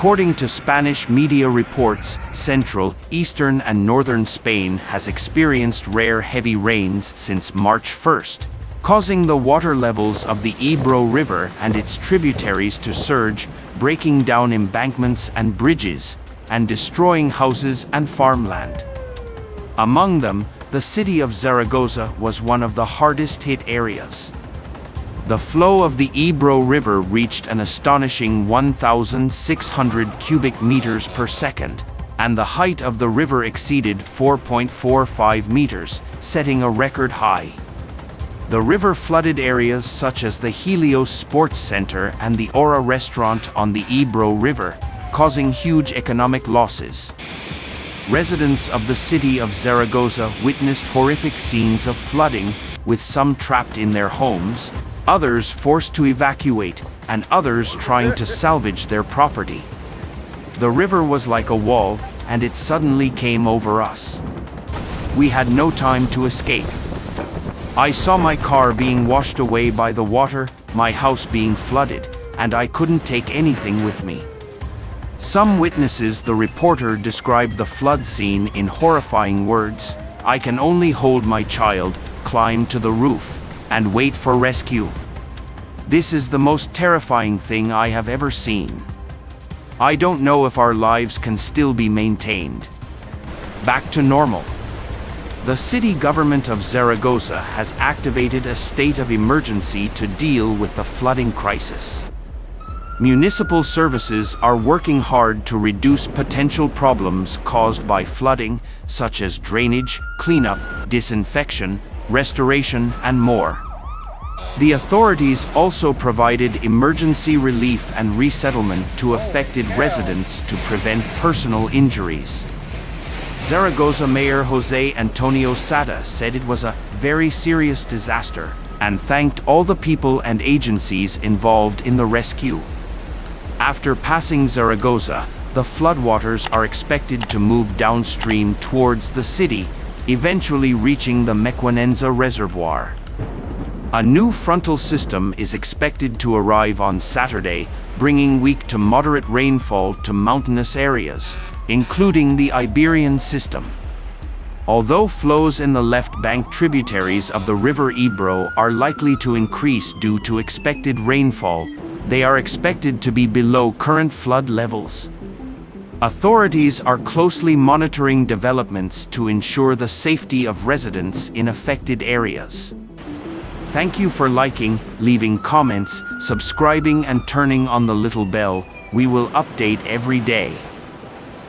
According to Spanish media reports, central, eastern and northern Spain has experienced rare heavy rains since March 1st, causing the water levels of the Ebro River and its tributaries to surge, breaking down embankments and bridges, and destroying houses and farmland. Among them, the city of Zaragoza was one of the hardest hit areas. The flow of the Ebro River reached an astonishing 1,600 cubic meters per second, and the height of the river exceeded 4.45 meters, setting a record high. The river flooded areas such as the Helios Sports Center and the Aura restaurant on the Ebro River, causing huge economic losses. Residents of the city of Zaragoza witnessed horrific scenes of flooding, with some trapped in their homes, others forced to evacuate, and others trying to salvage their property. The river was like a wall, and it suddenly came over us. We had no time to escape. I saw my car being washed away by the water, my house being flooded, and I couldn't take anything with me. Some witnesses, the reporter described the flood scene in horrifying words: "I can only hold my child, climb to the roof, and wait for rescue. This is the most terrifying thing I have ever seen. I don't know if our lives can still be maintained back to normal." The city government of Zaragoza has activated a state of emergency to deal with the flooding crisis. Municipal services are working hard to reduce potential problems caused by flooding, such as drainage, cleanup, disinfection, restoration, and more. The authorities also provided emergency relief and resettlement to affected residents to prevent personal injuries. Zaragoza Mayor José Antonio Sada said it was a very serious disaster and thanked all the people and agencies involved in the rescue. After passing Zaragoza, the floodwaters are expected to move downstream towards the city, eventually reaching the Mequinenza Reservoir. A new frontal system is expected to arrive on Saturday, bringing weak to moderate rainfall to mountainous areas, including the Iberian system. Although flows in the left bank tributaries of the river Ebro are likely to increase due to expected rainfall, they are expected to be below current flood levels. Authorities are closely monitoring developments to ensure the safety of residents in affected areas. Thank you for liking, leaving comments, subscribing and turning on the little bell. We will update every day.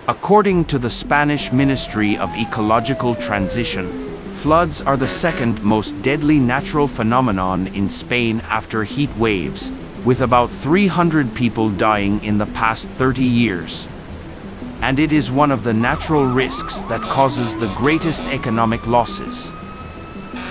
According to the Spanish Ministry of Ecological Transition, floods are the second most deadly natural phenomenon in Spain after heat waves, with about 300 people dying in the past 30 years. And it is one of the natural risks that causes the greatest economic losses.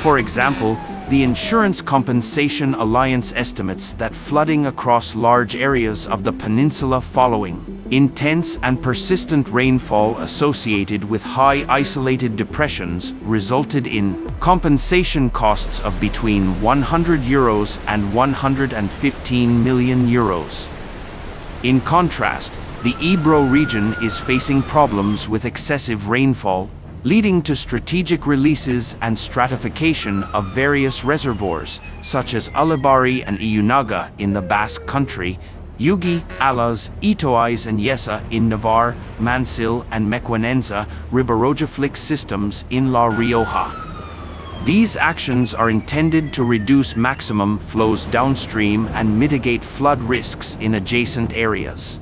For example, the Insurance Compensation Alliance estimates that flooding across large areas of the peninsula following intense and persistent rainfall associated with high isolated depressions resulted in compensation costs of between €100 and €115 million. In contrast, the Ebro region is facing problems with excessive rainfall, leading to strategic releases and stratification of various reservoirs, such as Ullibari and Iunaga in the Basque Country, Yugi, Alas, Itoiz and Yesa in Navarre, Mansil and Mequinenza, Riberojaflix systems in La Rioja. These actions are intended to reduce maximum flows downstream and mitigate flood risks in adjacent areas.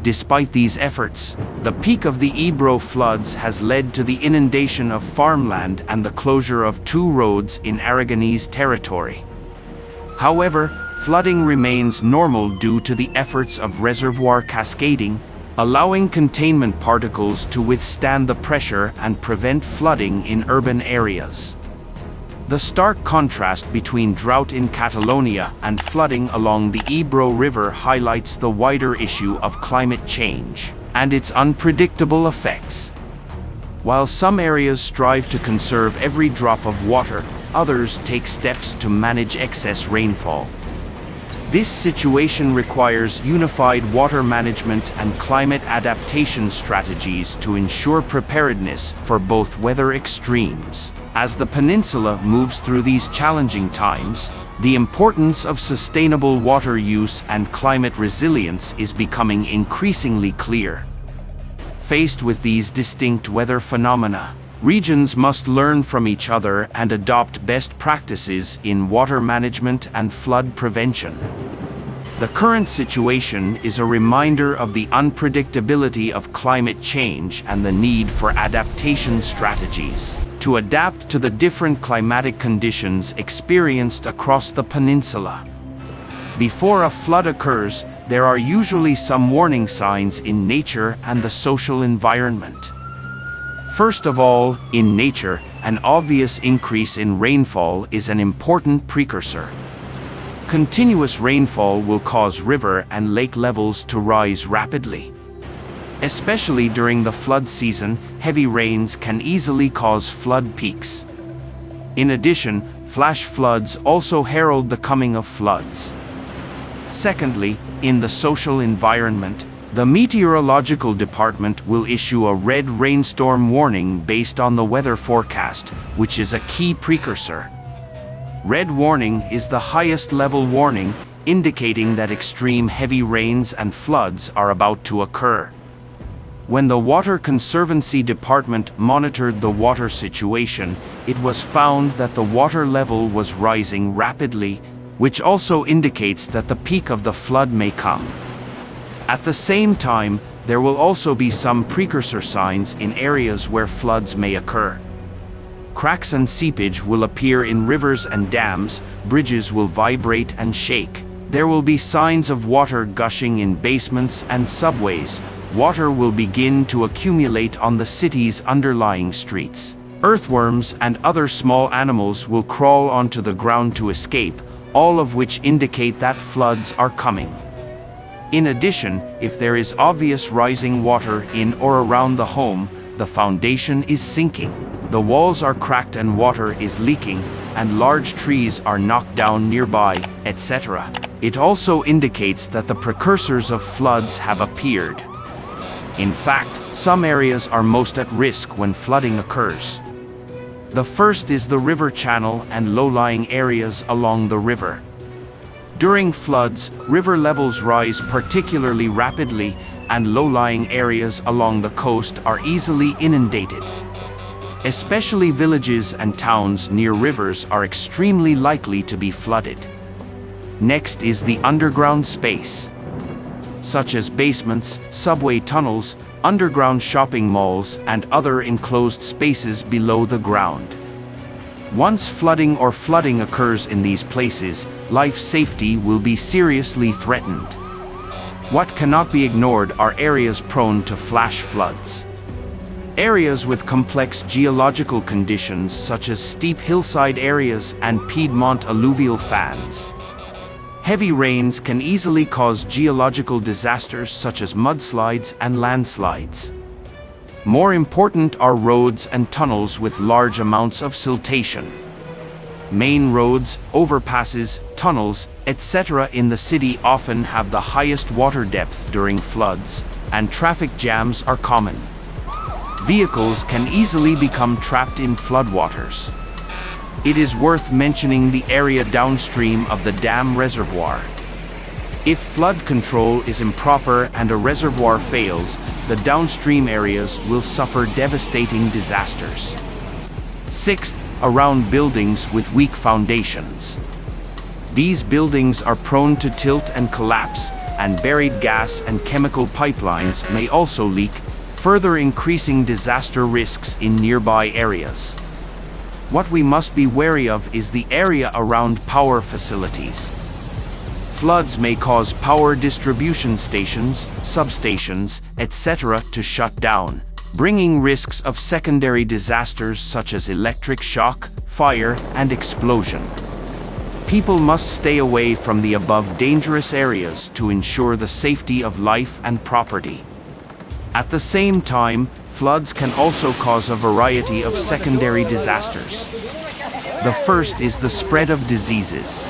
Despite these efforts, the peak of the Ebro floods has led to the inundation of farmland and the closure of 2 roads in Aragonese territory. However, flooding remains normal due to the efforts of reservoir cascading, allowing containment particles to withstand the pressure and prevent flooding in urban areas. The stark contrast between drought in Catalonia and flooding along the Ebro River highlights the wider issue of climate change and its unpredictable effects. While some areas strive to conserve every drop of water, others take steps to manage excess rainfall. This situation requires unified water management and climate adaptation strategies to ensure preparedness for both weather extremes. As the peninsula moves through these challenging times, the importance of sustainable water use and climate resilience is becoming increasingly clear. Faced with these distinct weather phenomena, regions must learn from each other and adopt best practices in water management and flood prevention. The current situation is a reminder of the unpredictability of climate change and the need for adaptation strategies to adapt to the different climatic conditions experienced across the peninsula. Before a flood occurs, there are usually some warning signs in nature and the social environment. First of all, in nature, an obvious increase in rainfall is an important precursor. Continuous rainfall will cause river and lake levels to rise rapidly. Especially during the flood season, heavy rains can easily cause flood peaks. In addition, flash floods also herald the coming of floods. Secondly, in the social environment, the meteorological department will issue a red rainstorm warning based on the weather forecast, which is a key precursor. Red warning is the highest level warning, indicating that extreme heavy rains and floods are about to occur. When the Water Conservancy Department monitored the water situation, it was found that the water level was rising rapidly, which also indicates that the peak of the flood may come. At the same time, there will also be some precursor signs in areas where floods may occur. Cracks and seepage will appear in rivers and dams, bridges will vibrate and shake. There will be signs of water gushing in basements and subways. Water will begin to accumulate on the city's underlying streets. Earthworms and other small animals will crawl onto the ground to escape, all of which indicate that floods are coming. In addition, if there is obvious rising water in or around the home, the foundation is sinking, the walls are cracked and water is leaking, and large trees are knocked down nearby, etc. It also indicates that the precursors of floods have appeared. In fact, some areas are most at risk when flooding occurs. The first is the river channel and low-lying areas along the river. During floods, river levels rise particularly rapidly, and low-lying areas along the coast are easily inundated. Especially villages and towns near rivers are extremely likely to be flooded. Next is the underground space, such as basements, subway tunnels, underground shopping malls, and other enclosed spaces below the ground. Once flooding or flooding occurs in these places, life safety will be seriously threatened. What cannot be ignored are areas prone to flash floods. Areas with complex geological conditions such as steep hillside areas and Piedmont alluvial fans. Heavy rains can easily cause geological disasters such as mudslides and landslides. More important are roads and tunnels with large amounts of siltation. Main roads, overpasses, tunnels, etc. in the city often have the highest water depth during floods, and traffic jams are common. Vehicles can easily become trapped in floodwaters. It is worth mentioning the area downstream of the dam reservoir. If flood control is improper and a reservoir fails, the downstream areas will suffer devastating disasters. Sixth, around buildings with weak foundations. These buildings are prone to tilt and collapse, and buried gas and chemical pipelines may also leak, further increasing disaster risks in nearby areas. What we must be wary of is the area around power facilities. Floods may cause power distribution stations, substations, etc. to shut down, bringing risks of secondary disasters such as electric shock, fire, and explosion. People must stay away from the above dangerous areas to ensure the safety of life and property. At the same time, floods can also cause a variety of secondary disasters. The first is the spread of diseases.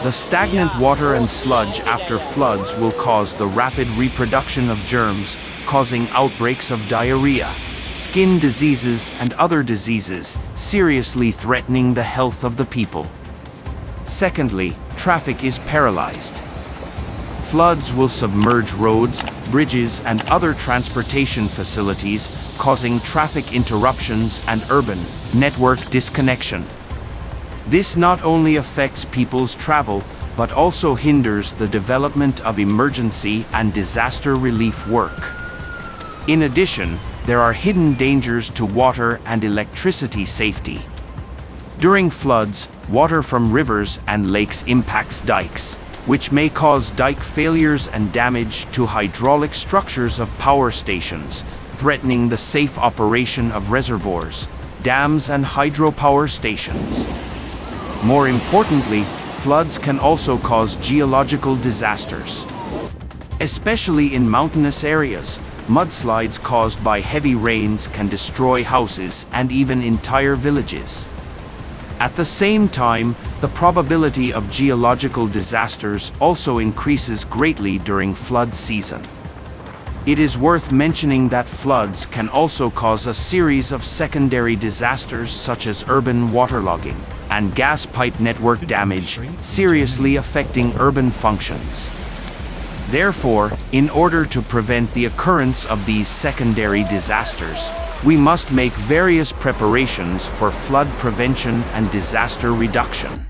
The stagnant water and sludge after floods will cause the rapid reproduction of germs, causing outbreaks of diarrhea, skin diseases, and other diseases, seriously threatening the health of the people. Secondly, traffic is paralyzed. Floods will submerge roads, bridges, and other transportation facilities, causing traffic interruptions and urban network disconnection. This not only affects people's travel, but also hinders the development of emergency and disaster relief work. In addition, there are hidden dangers to water and electricity safety. During floods, water from rivers and lakes impacts dikes, which may cause dike failures and damage to hydraulic structures of power stations, threatening the safe operation of reservoirs, dams, and hydropower stations. More importantly, floods can also cause geological disasters. Especially in mountainous areas, mudslides caused by heavy rains can destroy houses and even entire villages. At the same time, the probability of geological disasters also increases greatly during flood season. It is worth mentioning that floods can also cause a series of secondary disasters such as urban waterlogging and gas pipe network damage, seriously affecting urban functions. Therefore, in order to prevent the occurrence of these secondary disasters, we must make various preparations for flood prevention and disaster reduction.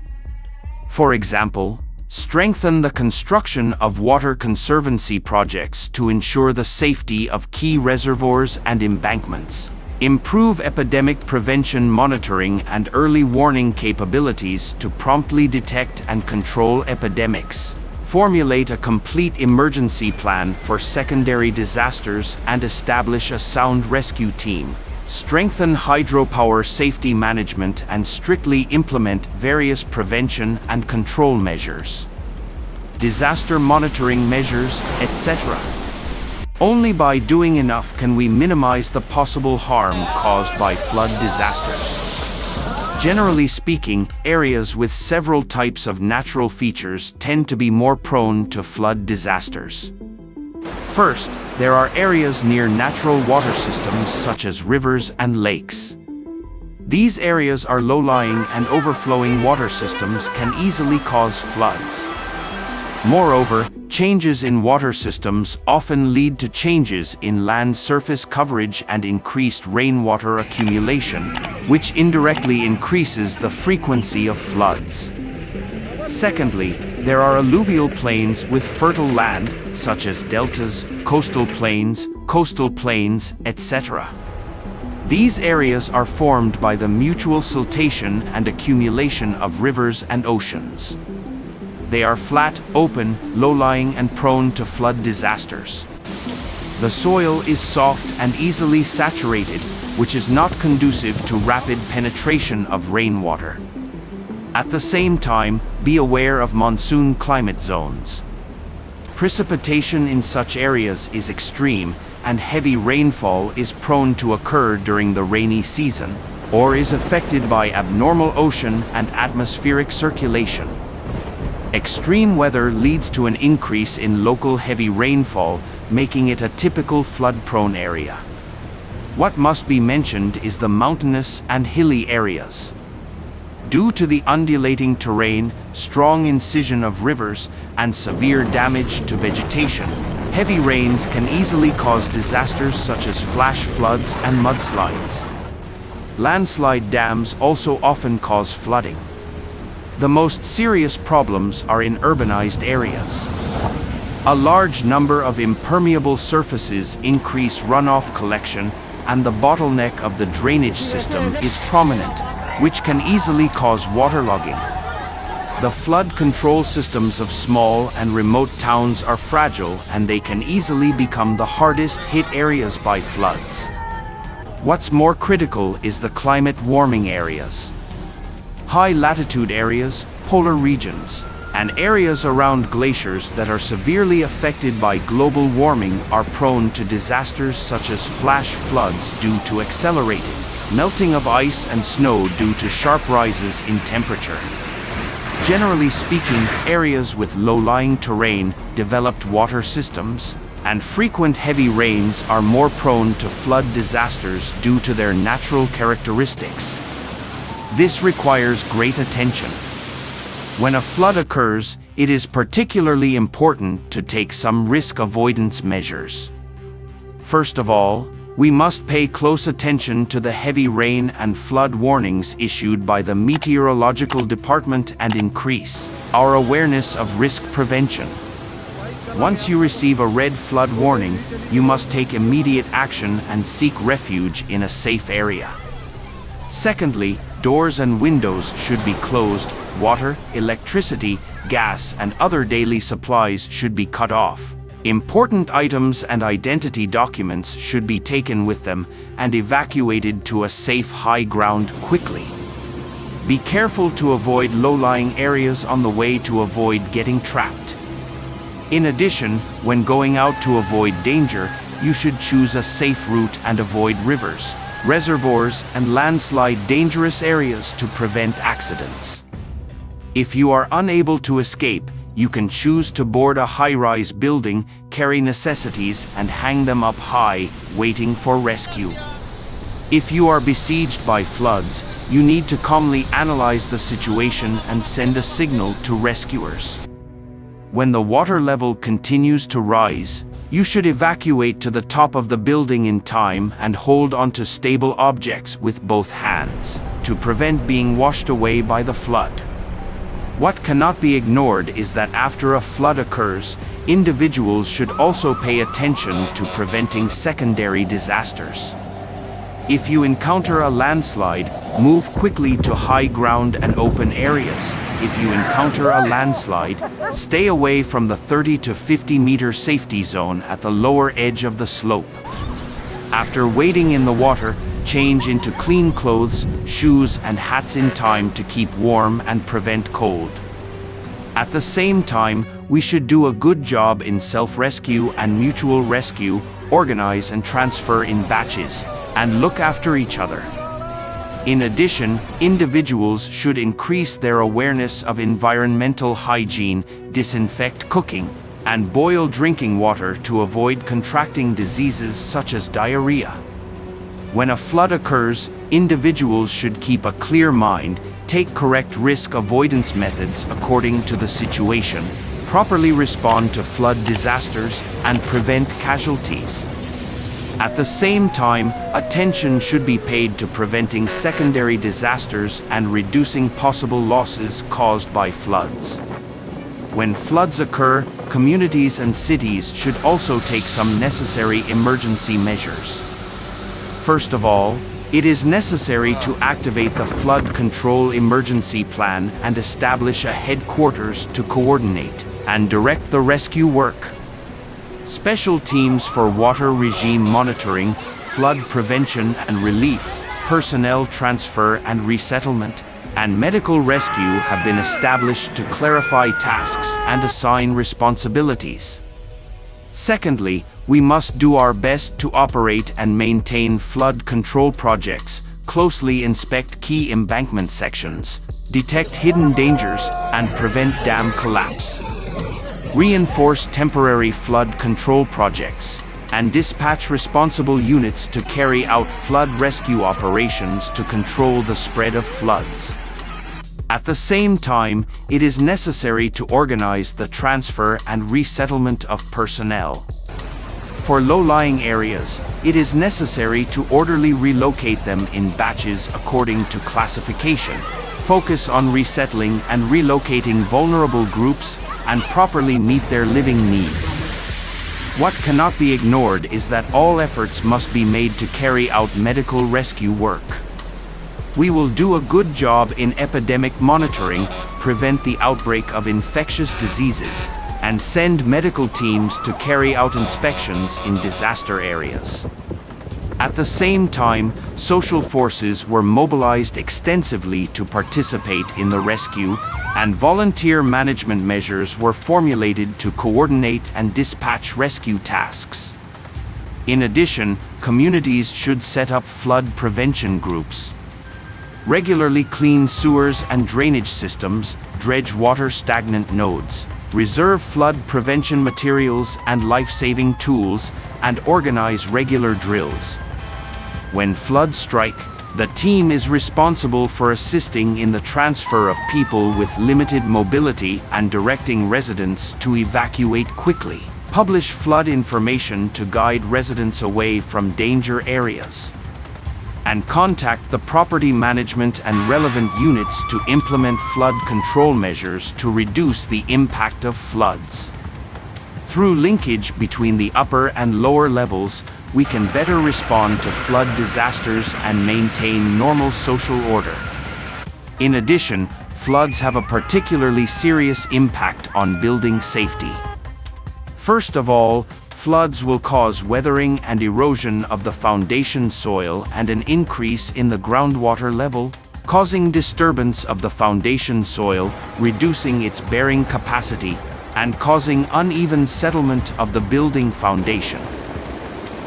For example, strengthen the construction of water conservancy projects to ensure the safety of key reservoirs and embankments. Improve epidemic prevention monitoring and early warning capabilities to promptly detect and control epidemics. Formulate a complete emergency plan for secondary disasters and establish a sound rescue team. Strengthen hydropower safety management and strictly implement various prevention and control measures. Disaster monitoring measures, etc. Only by doing enough can we minimize the possible harm caused by flood disasters. Generally speaking, areas with several types of natural features tend to be more prone to flood disasters. First, there are areas near natural water systems such as rivers and lakes. These areas are low-lying and overflowing water systems can easily cause floods. Moreover, changes in water systems often lead to changes in land surface coverage and increased rainwater accumulation, which indirectly increases the frequency of floods. Secondly, there are alluvial plains with fertile land, such as deltas, coastal plains, etc. These areas are formed by the mutual siltation and accumulation of rivers and oceans. They are flat, open, low-lying, and prone to flood disasters. The soil is soft and easily saturated, which is not conducive to rapid penetration of rainwater. At the same time, be aware of monsoon climate zones. Precipitation in such areas is extreme, and heavy rainfall is prone to occur during the rainy season, or is affected by abnormal ocean and atmospheric circulation. Extreme weather leads to an increase in local heavy rainfall, making it a typical flood-prone area. What must be mentioned is the mountainous and hilly areas. Due to the undulating terrain, strong incision of rivers, and severe damage to vegetation, heavy rains can easily cause disasters such as flash floods and mudslides. Landslide dams also often cause flooding. The most serious problems are in urbanized areas. A large number of impermeable surfaces increase runoff collection, and the bottleneck of the drainage system is prominent, which can easily cause waterlogging. The flood control systems of small and remote towns are fragile, and they can easily become the hardest hit areas by floods. What's more critical is the climate warming areas. High latitude areas, polar regions, and areas around glaciers that are severely affected by global warming are prone to disasters such as flash floods due to accelerated melting of ice and snow due to sharp rises in temperature. Generally speaking, areas with low-lying terrain, developed water systems, and frequent heavy rains are more prone to flood disasters due to their natural characteristics. This requires great attention. When a flood occurs, it is particularly important to take some risk avoidance measures. First of all, we must pay close attention to the heavy rain and flood warnings issued by the meteorological department and increase our awareness of risk prevention. Once you receive a red flood warning, you must take immediate action and seek refuge in a safe area. Secondly, doors and windows should be closed, water, electricity, gas, and other daily supplies should be cut off. Important items and identity documents should be taken with them and evacuated to a safe high ground quickly. Be careful to avoid low-lying areas on the way to avoid getting trapped. In addition, when going out to avoid danger, you should choose a safe route and avoid rivers, reservoirs, and landslide dangerous areas to prevent accidents. If you are unable to escape, you can choose to board a high-rise building, carry necessities, and hang them up high, waiting for rescue. If you are besieged by floods, you need to calmly analyze the situation and send a signal to rescuers. When the water level continues to rise, you should evacuate to the top of the building in time and hold onto stable objects with both hands to prevent being washed away by the flood. What cannot be ignored is that after a flood occurs, individuals should also pay attention to preventing secondary disasters. If you encounter a landslide, move quickly to high ground and open areas. If you encounter a landslide, stay away from the 30 to 50 meter safety zone at the lower edge of the slope. After wading in the water, change into clean clothes, shoes, and hats in time to keep warm and prevent cold. At the same time, we should do a good job in self-rescue and mutual rescue, organize and transfer in batches, and look after each other. In addition, individuals should increase their awareness of environmental hygiene, disinfect cooking, and boil drinking water to avoid contracting diseases such as diarrhea. When a flood occurs, individuals should keep a clear mind, take correct risk avoidance methods according to the situation, properly respond to flood disasters, and prevent casualties. At the same time, attention should be paid to preventing secondary disasters and reducing possible losses caused by floods. When floods occur, communities and cities should also take some necessary emergency measures. First of all, it is necessary to activate the flood control emergency plan and establish a headquarters to coordinate and direct the rescue work. Special teams for water regime monitoring, flood prevention and relief, personnel transfer and resettlement, and medical rescue have been established to clarify tasks and assign responsibilities. Secondly, we must do our best to operate and maintain flood control projects, closely inspect key embankment sections, detect hidden dangers, and prevent dam collapse. Reinforce temporary flood control projects, and dispatch responsible units to carry out flood rescue operations to control the spread of floods. At the same time, it is necessary to organize the transfer and resettlement of personnel. For low-lying areas, it is necessary to orderly relocate them in batches according to classification, focus on resettling and relocating vulnerable groups, and properly meet their living needs. What cannot be ignored is that all efforts must be made to carry out medical rescue work. We will do a good job in epidemic monitoring, prevent the outbreak of infectious diseases, and send medical teams to carry out inspections in disaster areas. At the same time, social forces were mobilized extensively to participate in the rescue, and volunteer management measures were formulated to coordinate and dispatch rescue tasks. In addition, communities should set up flood prevention groups. Regularly clean sewers and drainage systems, dredge water stagnant nodes, reserve flood prevention materials and life-saving tools, and organize regular drills. When floods strike, the team is responsible for assisting in the transfer of people with limited mobility and directing residents to evacuate quickly. Publish flood information to guide residents away from danger areas. And contact the property management and relevant units to implement flood control measures to reduce the impact of floods. Through linkage between the upper and lower levels, we can better respond to flood disasters and maintain normal social order. In addition, floods have a particularly serious impact on building safety. First of all, floods will cause weathering and erosion of the foundation soil and an increase in the groundwater level, causing disturbance of the foundation soil, reducing its bearing capacity, and causing uneven settlement of the building foundation.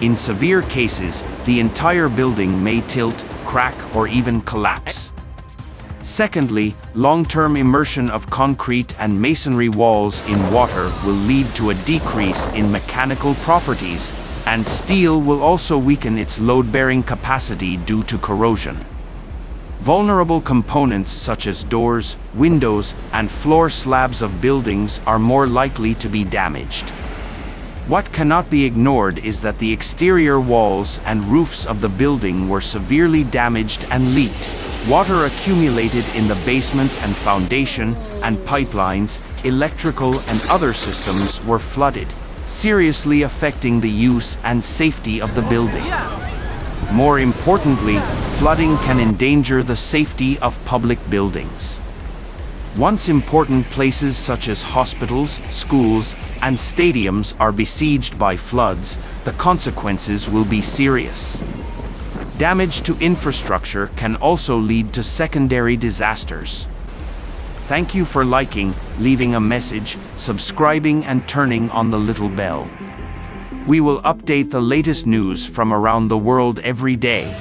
In severe cases, the entire building may tilt, crack, or even collapse. Secondly, long-term immersion of concrete and masonry walls in water will lead to a decrease in mechanical properties, and steel will also weaken its load-bearing capacity due to corrosion. Vulnerable components such as doors, windows, and floor slabs of buildings are more likely to be damaged. What cannot be ignored is that the exterior walls and roofs of the building were severely damaged and leaked. Water accumulated in the basement and foundation, and pipelines, electrical and other systems were flooded, seriously affecting the use and safety of the building. More importantly, flooding can endanger the safety of public buildings. Once important places such as hospitals, schools, and stadiums are besieged by floods, the consequences will be serious. Damage to infrastructure can also lead to secondary disasters. Thank you for liking, leaving a message, subscribing, and turning on the little bell. We will update the latest news from around the world every day.